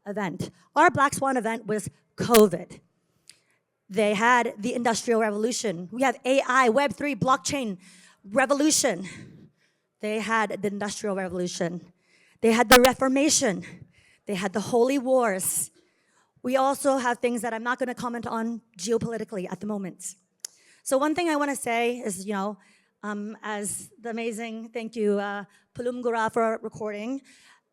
event. Our Black Swan event was COVID. They had the Industrial Revolution. We have AI, Web3, blockchain revolution. They had the Industrial Revolution. They had the Reformation. They had the Holy Wars. We also have things that I'm not going to comment on geopolitically at the moment. So one thing I want to say is, as the amazing, thank you, Palum Gura for recording.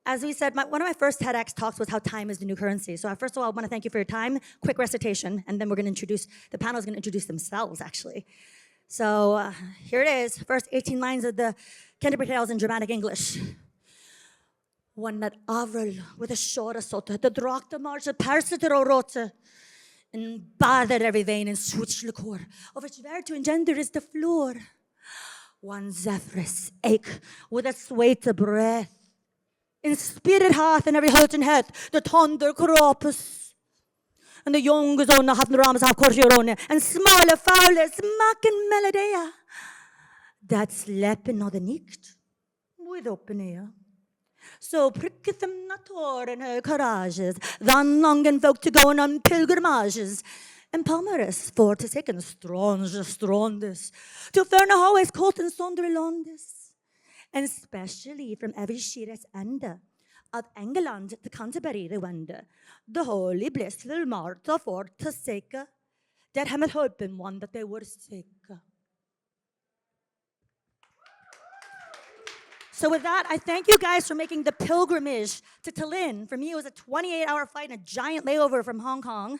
As we said, one of my first TEDx talks was how time is the new currency. So first of all, I want to thank you for your time. Quick recitation, and then we're going to introduce, the panel is going to introduce themselves, actually. So here it is, first 18 lines of the Canterbury Tales in dramatic English. One that Avril with a short assault, the drocht the march, the parasiter rote, and bathed every vein in switch liquor, of which where to engender is the floor. One Zephyrus ache with a swayed breath. In spirit hath in every hurt and head, the thunder cropus. And the young zone have the rams have cordiorone, and smaller fowler smacking melodea. That's leppen of the nicht with open ear. So pricketh them not in her courages, than longen folk to go on pilgrimages. And Palmaris for to take and strondis, to fern a always colt and sonderlondis. And especially from every shires ende of England to Canterbury they wende, the holy blissful Martha for to sake, that had hoping one that they were sick. So with that, I thank you guys for making the pilgrimage to Tallinn. For me, it was a 28-hour flight and a giant layover from Hong Kong.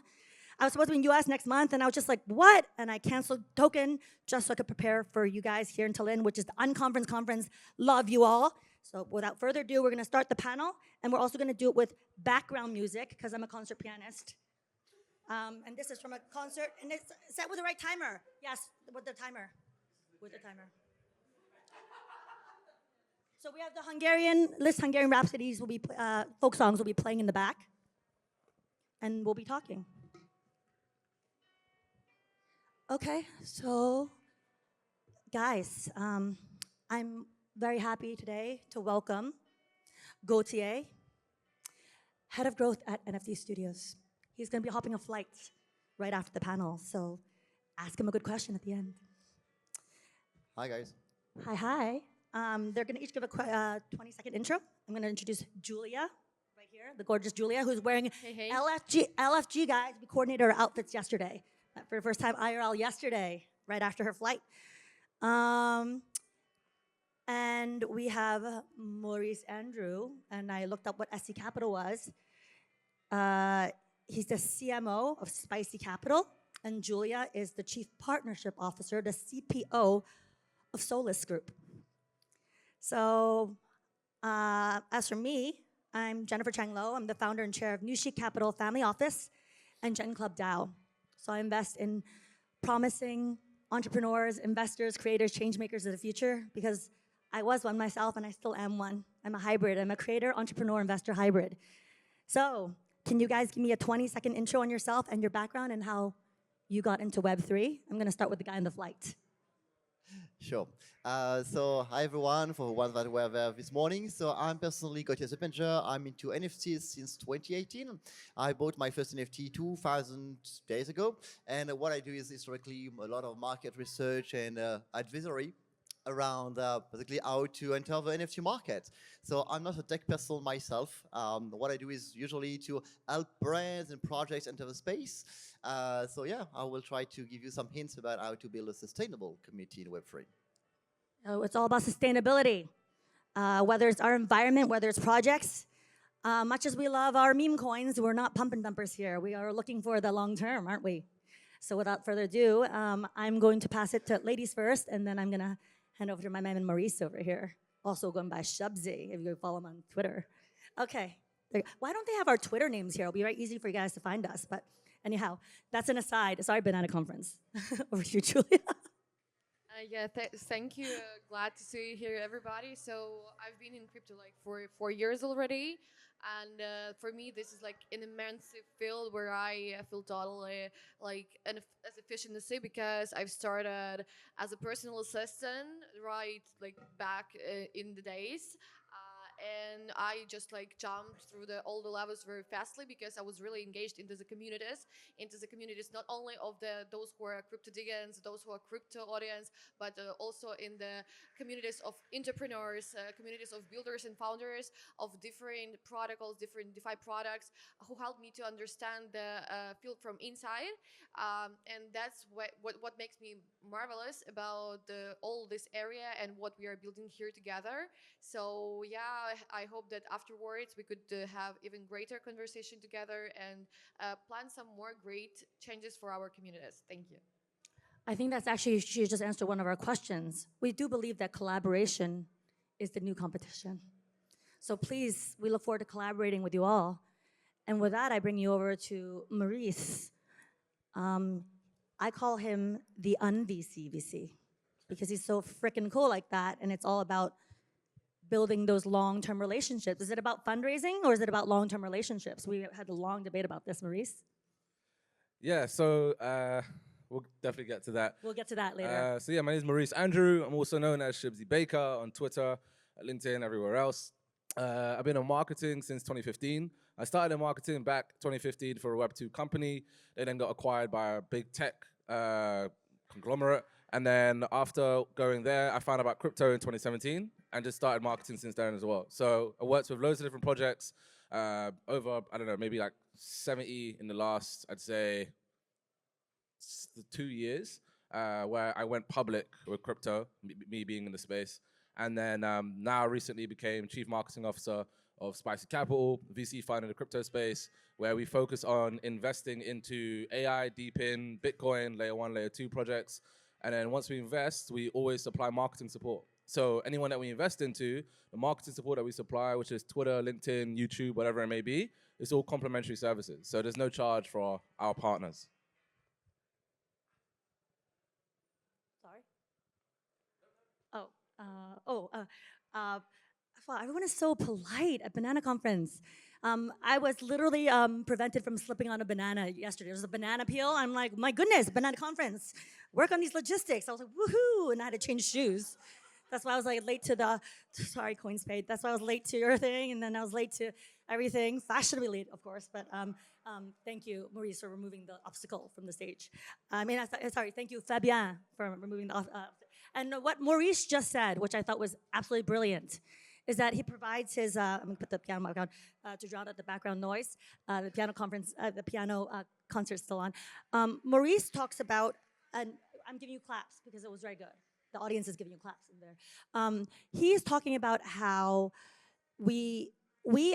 I was supposed to be in the US next month, and I was just like, what? And I canceled token just so I could prepare for you guys here in Tallinn, which is the Unconference Conference. Love you all. So without further ado, we're going to start the panel, and we're also going to do it with background music, because I'm a concert pianist. And this is from a concert, and it's set with the right timer. Yes, with the timer. With the timer. So we have the Hungarian Rhapsodies, will be folk songs will be playing in the back, and we'll be talking. Okay, so guys, I'm very happy today to welcome Gauthier, Head of Growth at NFT Studios. He's going to be hopping a flight right after the panel, so ask him a good question at the end. Hi, guys. Hi. They're going to each give a 20-second intro. I'm going to introduce Julia, right here, the gorgeous Julia, who's wearing LFG, guys. We coordinated her outfits yesterday. For the first time IRL yesterday, right after her flight. And we have Maurice Andrew, and I looked up what SC Capital was. He's the CMO of Spicy Capital, and Julia is the Chief Partnership Officer, the CPO of Solus Group. So as for me, I'm Jennifer Cheng. I'm the founder and chair of New Sheet Capital Family Office and Gen Club DAO. So I invest in promising entrepreneurs, investors, creators, change makers of the future, because I was one myself and I still am one. I'm a hybrid. I'm a creator, entrepreneur, investor hybrid. So can you guys give me a 20-second intro on yourself and your background and how you got into Web3? I'm going to start with the guy on the flight. Sure. So hi everyone, for the ones that were there this morning. So I'm personally Gauthier Zuppinger. I'm into NFTs since 2018. I bought my first NFT 2,000 days ago. And what I do is historically a lot of market research and advisory around basically how to enter the NFT market. So I'm not a tech person myself. What I do is usually to help brands and projects enter the space. So yeah, I will try to give you some hints about how to build a sustainable community in Web3. Oh, it's all about sustainability. Whether it's our environment, whether it's projects. Much as we love our meme coins, we're not pump and dumpers here. We are looking for the long term, aren't we? So without further ado, I'm going to pass it to ladies first, and then I'm going to hand over to my man Maurice over here, also going by Shubsy, if you follow him on Twitter. Okay. Why don't they have our Twitter names here? It'll be right easy for you guys to find us. But anyhow, that's an aside. Sorry, banana conference. Over to you, Julia. Yeah, thank you. Glad to see you here, everybody. So I've been in crypto like for 4 years already. And for me, this is like an immense field where I feel totally like as efficient as say, because I've started as a personal assistant, right, like back in the days. and I just like jumped through all the levels very fastly because I was really engaged into the communities not only of those who are crypto diggers, those who are crypto audience, but also in the communities of entrepreneurs, communities of builders and founders of different protocols, different DeFi products, who helped me to understand the field from inside. And that's what makes me marvelous about all this area and what we are building here together. So yeah, I hope that afterwards we could have even greater conversation together and plan some more great changes for our communities. Thank you. I think that's actually, she just answered one of our questions. We do believe that collaboration is the new competition. So please, we look forward to collaborating with you all. And with that, I bring you over to Maurice. I call him the un-VC VC because he's so freaking cool like that, and it's all about building those long-term relationships. Is it about fundraising or is it about long-term relationships? We had a long debate about this, Maurice. Yeah, so we'll definitely get to that. We'll get to that later. So yeah, my name is Maurice Andrew. I'm also known as Shibsy Baker on Twitter, LinkedIn, everywhere else. I've been in marketing since 2015. I started in marketing back 2015 for a Web2 company. They then got acquired by a big tech conglomerate. And then after going there, I found out about crypto in 2017 and just started marketing since then as well. So I worked with loads of different projects, over, I don't know, maybe like 70 in the last, I'd say, 2 years, where I went public with crypto, me being in the space. And then now recently became Chief Marketing Officer of Spicy Capital, VC fund in the crypto space, where we focus on investing into AI, Deepin, Bitcoin, layer 1, layer 2 projects. And then once we invest, we always supply marketing support. So anyone that we invest into, the marketing support that we supply, which is Twitter, LinkedIn, YouTube, whatever it may be, it's all complimentary services. So there's no charge for our partners. Sorry? Wow, everyone is so polite at Banana Conference. I was literally prevented from slipping on a banana yesterday. There was a banana peel. I'm like, my goodness, Banana Conference. Work on these logistics. I was like, woohoo, and I had to change shoes. That's why I was like late to the, sorry, coins paid. That's why I was late to your thing, and then I was late to everything. Fashionably late, of course, but thank you, Maurice, for removing the obstacle from the stage. Sorry, thank you, Fabien, for removing the and what Maurice just said, which I thought was absolutely brilliant, is that he provides his, I'm gonna put the piano background to drown out the background noise. The piano conference, the piano concert's still on. Maurice talks about, and I'm giving you claps because it was very good. The audience is giving you claps in there. He's talking about how we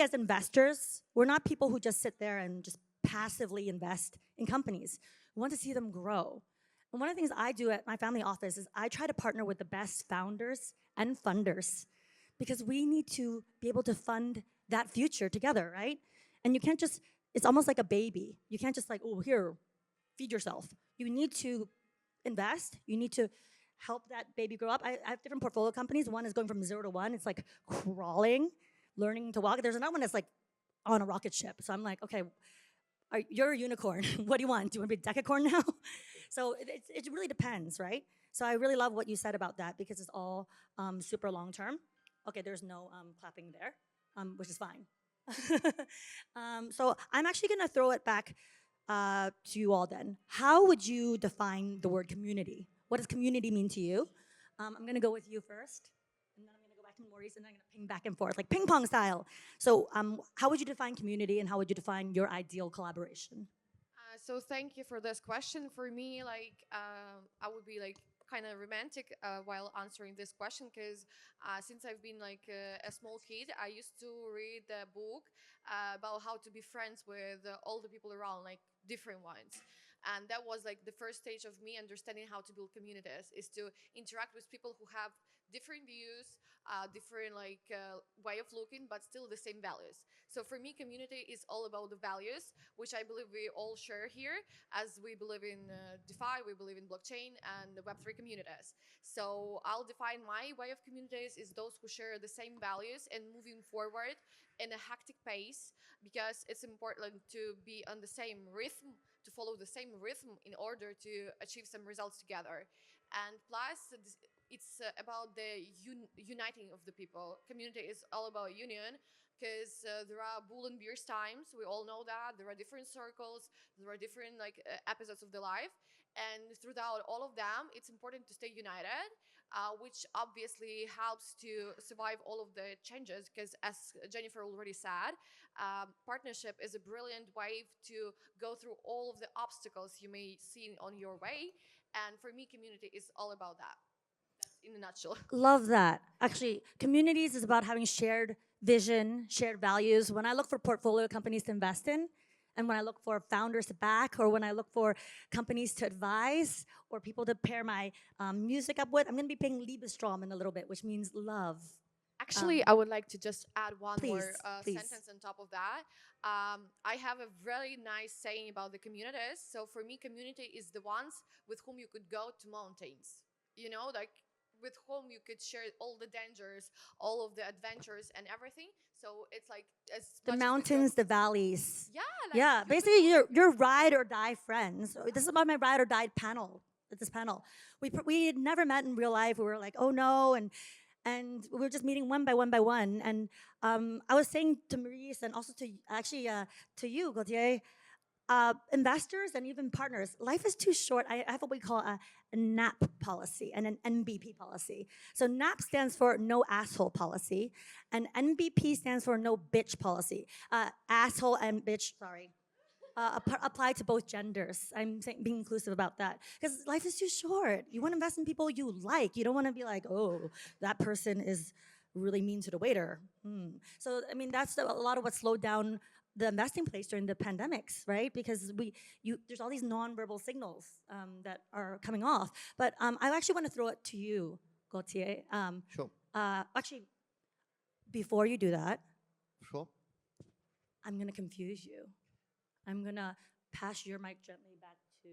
as investors, we're not people who just sit there and just passively invest in companies. We want to see them grow. And one of the things I do at my family office is I try to partner with the best founders and funders because we need to be able to fund that future together, right? And you can't just, it's almost like a baby. You can't just like, oh, here, feed yourself. You need to invest. You need to help that baby grow up. I have different portfolio companies. One is going from 0 to 1. It's like crawling, learning to walk. There's another one that's like on a rocket ship. So I'm like, okay, you're a unicorn. What do you want? Do you want to be a decacorn now? So it really depends, right? So I really love what you said about that because it's all super long term. Okay, there's no clapping there, which is fine. So I'm actually gonna throw it back to you all then. How would you define the word community? What does community mean to you? I'm gonna go with you first, and then I'm gonna go back to Maurice, and then I'm gonna ping back and forth, like ping pong style. So how would you define community, and how would you define your ideal collaboration? So thank you for this question. For me, like I would be like kind of romantic while answering this question because since I've been like a small kid, I used to read a book about how to be friends with all the people around, like different ones. And that was like the first stage of me understanding how to build communities, is to interact with people who have different views, different like way of looking, but still the same values. So for me, community is all about the values, which I believe we all share here, as we believe in DeFi, we believe in blockchain and the Web3 communities. So I'll define my way of communities is those who share the same values and moving forward in a hectic pace, because it's important to be on the same rhythm, to follow the same rhythm in order to achieve some results together. And plus, it's about the uniting of the people. Community is all about union, because there are bull and beers times. We all know that there are different circles, there are different episodes of the life, and throughout all of them, it's important to stay united, which obviously helps to survive all of the changes. Because as Jennifer already said, partnership is a brilliant way to go through all of the obstacles you may see on your way. And for me, community is all about that. That's in a nutshell. Love that. Actually, communities is about having shared vision, shared values. When I look for portfolio companies to invest in, and when I look for founders to back, or when I look for companies to advise, or people to pair my music up with, I'm gonna be playing Liebestrom in a little bit, which means love. Actually, I would like to just add one more please. sentence on top of that. I have a very nice saying about the communities. So for me, community is the ones with whom you could go to mountains. You know, like with whom you could share all the dangers, all of the adventures and everything. So it's like as The much as we mountains, the valleys. yeah, like Yeah, you could basically your ride or die friends. So this is about my ride or die panel. At this panel, we had never met in real life. We were like, oh no, and we were just meeting one by one by one. And I was saying to Maurice and also to you, Gauthier, investors and even partners, life is too short. I have what we call a NAP policy and an NBP policy. So NAP stands for no asshole policy, and NBP stands for no bitch policy. Asshole and bitch, sorry. Apply to both genders. I'm saying, being inclusive about that. Because life is too short. You want to invest in people you like. You don't want to be like, oh, that person is really mean to the waiter. So, I mean, that's a lot of what slowed down the investing place during the pandemics, right? Because there's all these nonverbal signals that are coming off. But I actually want to throw it to you, Gauthier. Sure. Actually, before you do that, Sure. I'm going to confuse you. I'm going to pass your mic gently back to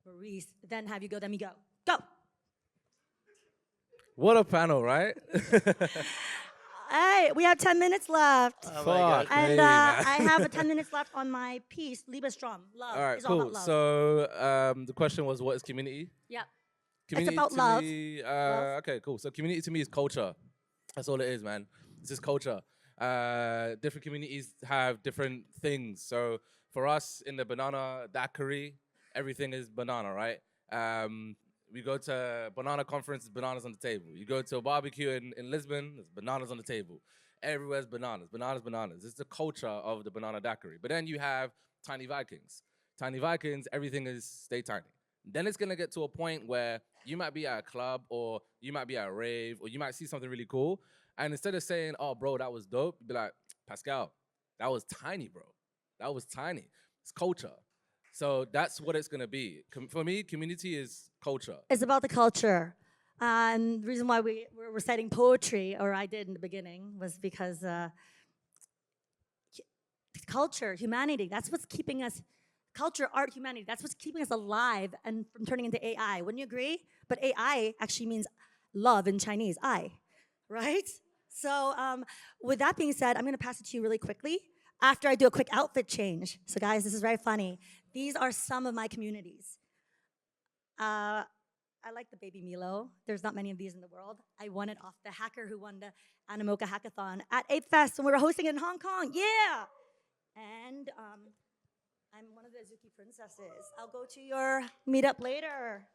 Maurice, then have you go, then me go. Go! What a panel, right? Hey, we have 10 minutes left. Oh my God. Fuck And me, man. I have 10 minutes left on my piece, Liebestrom, love. All right, It's all cool. about love. So the question was, what is community? Yeah. Community about to love. me, Love. okay, cool. So community to me is culture. That's all it is, man. It's just culture. Different communities have different things. So for us in the banana daiquiri, everything is banana, right? We go to a banana conference, there's bananas on the table. You go to a barbecue in Lisbon, there's bananas on the table. Everywhere's bananas, bananas, bananas. It's the culture of the banana daiquiri. But then you have tiny Vikings. Tiny Vikings, everything is stay tiny. Then it's gonna get to a point where you might be at a club, or you might be at a rave, or you might see something really cool. And instead of saying, oh, bro, that was dope, you'd be like, Pascal, that was tiny, bro. That was tiny. It's culture. So that's what it's gonna be. For me, community is culture. It's about the culture. And the reason why we were reciting poetry, or I did in the beginning, was because culture, humanity, that's what's keeping us, culture, art, humanity, that's what's keeping us alive and from turning into AI. Wouldn't you agree? But AI actually means love in Chinese, I, right? So with that being said, I'm gonna pass it to you really quickly after I do a quick outfit change. So guys, this is very funny. These are some of my communities. I like the baby Milo. There's not many of these in the world. I won it off the hacker who won the Animoca Hackathon at Ape Fest when we were hosting it in Hong Kong. Yeah! And I'm one of the Azuki princesses. I'll go to your meetup later.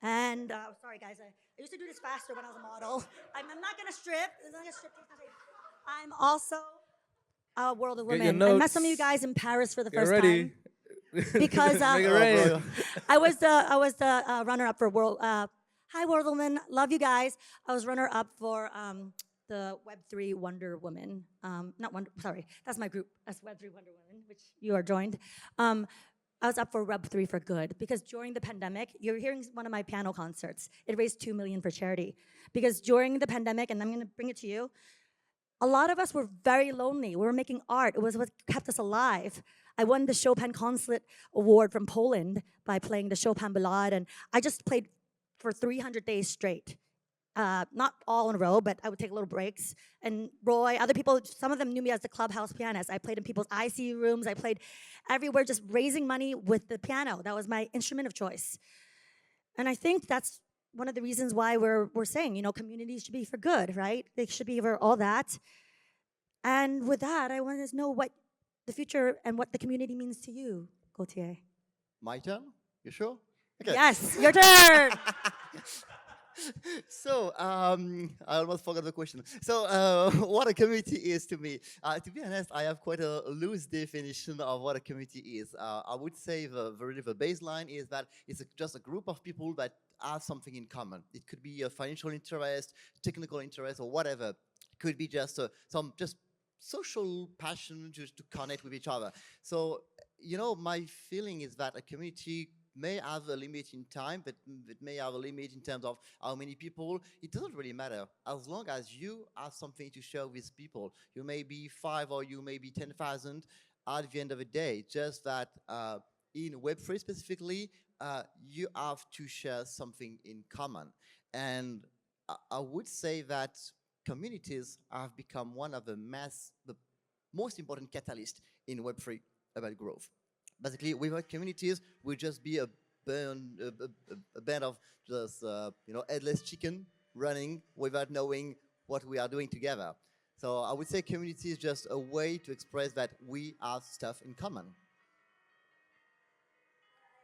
And sorry guys, I used to do this faster when I was a model. I'm not gonna strip. I'm also a World of Get your Women. I met some of you notes. guys in Paris for the Get first ready. time. Because Make it rain. bro. I was the runner-up for World. Hi, World Woman. Love you guys. I was runner-up for the Web3 Wonder Woman. Not Wonder. Sorry, that's my group. That's Web3 Wonder Woman, which you are joined. I was up for Web3 for Good because during the pandemic, you're hearing one of my piano concerts. It raised $2 million for charity because during the pandemic, and I'm going to bring it to you. A lot of us were very lonely. We were making art. It was what kept us alive. I won the Chopin Consulate Award from Poland by playing the Chopin Ballade, and I just played for 300 days straight. not all in a row, but I would take little breaks. And Roy, other people, some of them knew me as the clubhouse pianist. I played in people's ICU rooms. I played everywhere, just raising money with the piano. That was my instrument of choice. And I think that's one of the reasons why we're saying, communities should be for good, right? They should be for all that. And with that, I wanted to know what the future and what the community means to you, Gauthier. My turn? You sure? Okay. Yes, your turn. So, I almost forgot the question. So, what a community is to me. To be honest, I have quite a loose definition of what a community is. I would say the baseline is that it's just a group of people that have something in common. It could be a financial interest, technical interest, or whatever. It could be just some social passion just to connect with each other. So, my feeling is that a community may have a limit in time, but it may have a limit in terms of how many people. It doesn't really matter. As long as you have something to share with people, you may be 5 or you may be 10,000 at the end of the day. Just that in Web3 specifically, you have to share something in common. And I would say that communities have become one of the most important catalysts in Web3 about growth. Basically, without communities, we'll just be a band of just headless chicken running without knowing what we are doing together. So I would say community is just a way to express that we have stuff in common.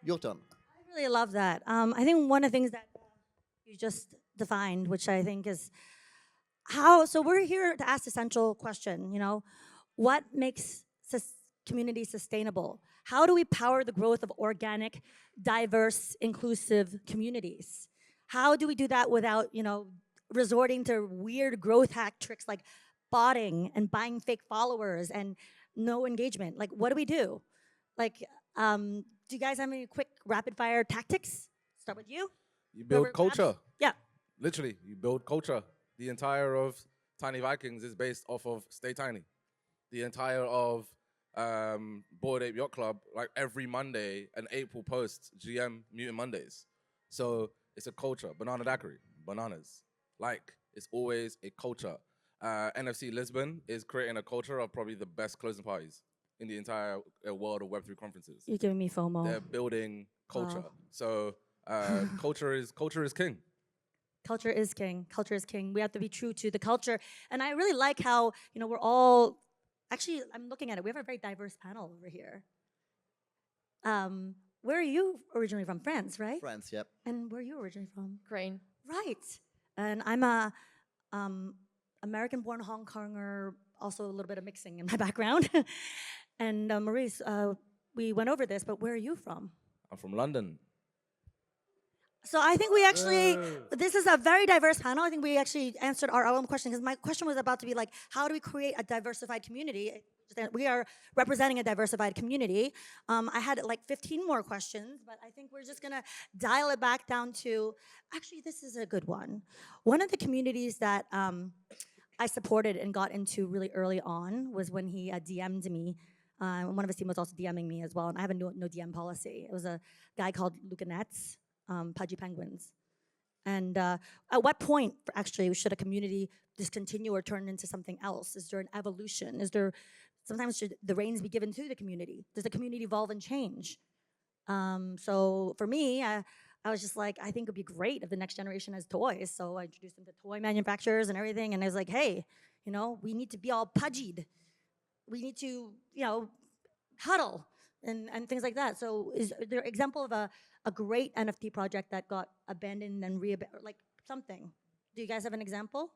Your turn. I really love that. I think one of the things that you just defined, which I think is so we're here to ask the central question, what makes community sustainable? How do we power the growth of organic, diverse, inclusive communities? How do we do that without, resorting to weird growth hack tricks like botting and buying fake followers and no engagement? Like, what do we do? Like, do you guys have any quick rapid fire tactics? Start with you. You build Whoever culture. grabs- Yeah. Literally, you build culture. The entire of Tiny Vikings is based off of Stay Tiny. The entire of Bored Ape Yacht Club, like every Monday, an April posts GM Mutant Mondays. So it's a culture. Banana daiquiri, bananas. Like, it's always a culture. NFC Lisbon is creating a culture of probably the best closing parties in the entire world of Web3 conferences. You're giving me FOMO. They're building culture. Wow. So culture is king. Culture is king. Culture is king. We have to be true to the culture. And I really like how, we're all, actually, I'm looking at it. We have a very diverse panel over here. Where are you originally from? France, right? France, yep. And where are you originally from? Crane. Right. And I'm a American-born Hong Konger, also a little bit of mixing in my background. And Maurice, we went over this, but where are you from? I'm from London. So I think we actually, this is a very diverse panel. I think we actually answered our own question, because my question was about to be like, how do we create a diversified community? We are representing a diversified community. I had like 15 more questions, but I think we're just gonna dial it back down to, actually this is a good one. One of the communities that I supported and got into really early on was when he DM'd me. One of his team was also DMing me as well, and I have a no DM policy. It was a guy called Luca Nets. Pudgy Penguins. And at what point, actually, should a community discontinue or turn into something else? Is there an evolution? Sometimes should the reins be given to the community? Does the community evolve and change? So for me, I was just like, I think it'd be great if the next generation has toys. So I introduced them to toy manufacturers and everything. And I was like, hey, we need to be all pudgied. We need to, huddle and things like that. So is there an example of a great NFT project that got abandoned and like something? Do you guys have an example?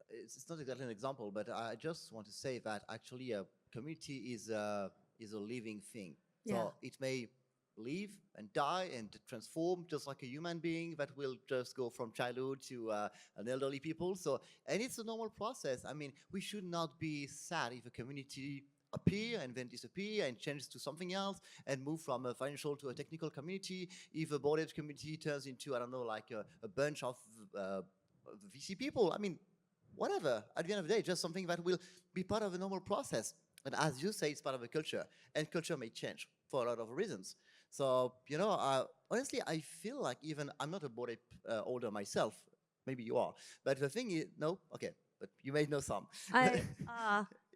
It's not exactly an example, but I just want to say that actually a community is a living thing. Yeah. So it may live and die and transform just like a human being that will just go from childhood to an elderly people. So, and it's a normal process. I mean, we should not be sad if a community appear and then disappear and change to something else and move from a financial to a technical community. If a board ape community turns into, I don't know, like a bunch of VC people, I mean, whatever. At the end of the day, just something that will be part of a normal process. And as you say, it's part of a culture, and culture may change for a lot of reasons. So, honestly, I feel like even I'm not a board ape holder myself. maybe you are. But the thing is, no, okay, but you may know some.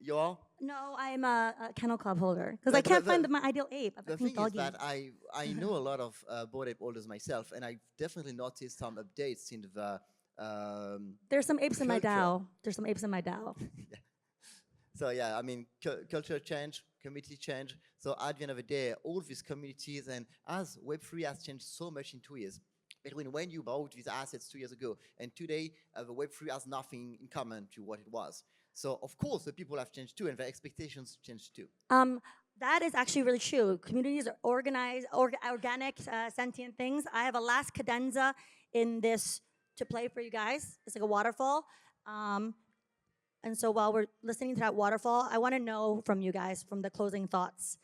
You are? No, I'm a kennel club holder because I But can't find my ideal ape. The thing is that I know a lot of bored ape holders myself, and I've definitely noticed some updates in the there's some apes in my culture. DAO. There's some apes in my DAO. Yeah. So yeah, I mean, culture change, community change. So at the end of the day, all these communities, and as Web3 has changed so much in 2 years, between when you bought these assets 2 years ago and today, the Web3 has nothing in common to what it was. So of course, the people have changed too, and their expectations changed too. That is actually really true. Communities are organized, organic, sentient things. I have a last cadenza in this to play for you guys. It's like a waterfall. And so while we're listening to that waterfall, I want to know from you guys, from the closing thoughts,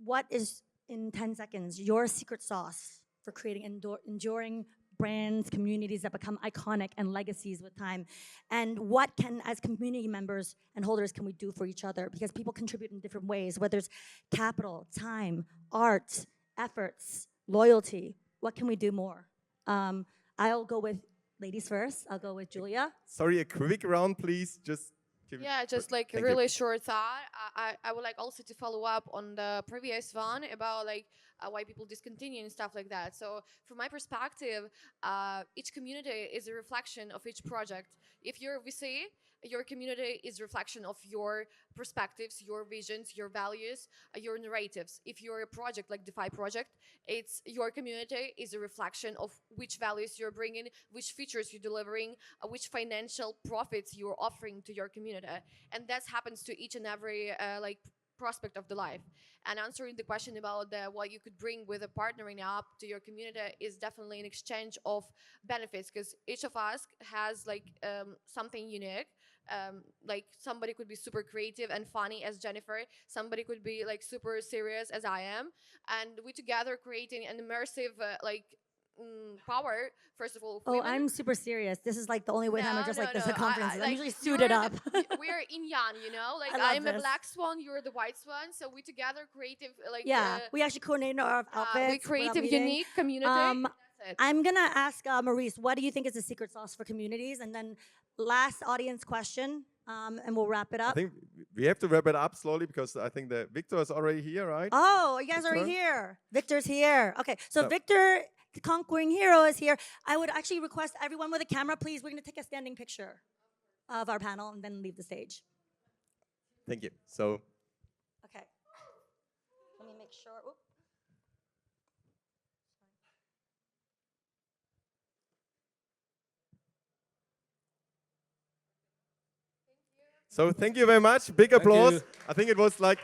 what is, in 10 seconds, your secret sauce for creating enduring brands, communities that become iconic and legacies with time? And what can, as community members and holders, can we do for each other? Because people contribute in different ways, whether it's capital, time, art, efforts, loyalty. What can we do more? I'll go with ladies first. I'll go with Julia. Sorry, a quick round, please. Just like a really short thought. I would like also to follow up on the previous one about like why people discontinue and stuff like that. So from my perspective, each community is a reflection of each project. If you're VC, your community is a reflection of your perspectives, your visions, your values, your narratives. If you're a project like DeFi project, it's your community is a reflection of which values you're bringing, which features you're delivering, which financial profits you're offering to your community. And that happens to each and every like prospect of the life. And answering the question about what you could bring with a partnering up to your community is definitely an exchange of benefits, because each of us has like something unique. Like somebody could be super creative and funny as Jennifer, somebody could be like super serious as I am, and we together creating an immersive power. First of all, I'm super serious. This is like the only way I'm just like this at conferences. I'm like, usually suited up. We're in Yan, you know, like I'm a black swan, you're the white swan, so we together creative like we actually coordinate our outfits. We creative unique community. That's it. I'm gonna ask Maurice, what do you think is the secret sauce for communities? And then last audience question, and we'll wrap it up. I think we have to wrap it up slowly because I think that Victor is already here, right? Oh, you guys are here. Victor's here. Okay, so Victor, the conquering hero, is here. I would actually request everyone with a camera, please. We're gonna take a standing picture of our panel and then leave the stage. Thank you. So. Okay. Let me make sure. Oops. So thank you very much. Big applause. I think it was like